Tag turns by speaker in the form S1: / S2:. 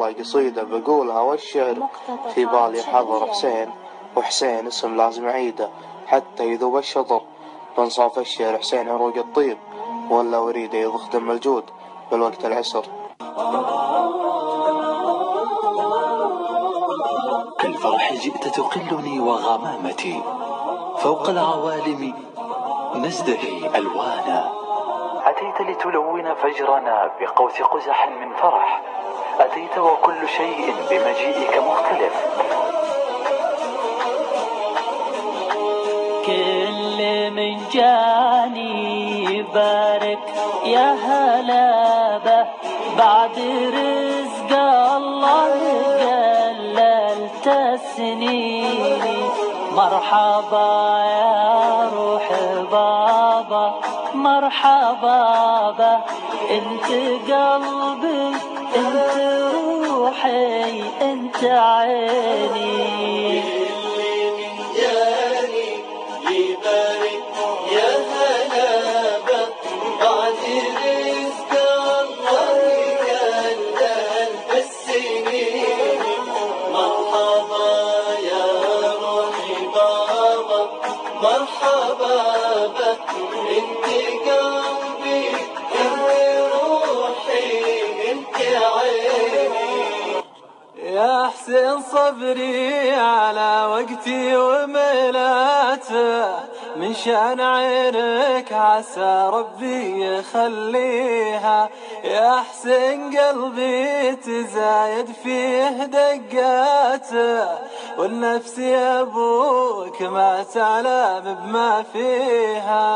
S1: والله قصيدة بقولها والشعر في بالي حضر حسين، وحسين اسم لازم عيده حتى يذوب الشطر. بنصاف الشعر حسين عروق الطيب، ولا وريده يضخ دم الجود بالوقت العسر.
S2: كالفرح جئت تقلني وغمامتي، فوق العوالم نزدهي ألوانا. أتيت لتلون فجرنا بقوس قزح من فرح، أتيت وكل شيء بمجيئك مختلف.
S3: كل من جاني بارك يا هلا به، بعد رزق الله قللت السنين. مرحبا يا روح بابا، مرحبا به، انت قلبي انت روحي انت عيني.
S4: اللي من جاني يبارك يا هلا به، بعد رزق الله قلل السنين. مرحبا يا روحي بابا، مرحبا به، انت قلبي انت روحي انت عيني. يا حسين صبري على وقتي وملاته، من شان عينك عسى ربي يخليها. يا حسين قلبي تزايد فيه دقاته، والنفس يا ابوك ما تعلم بما فيها.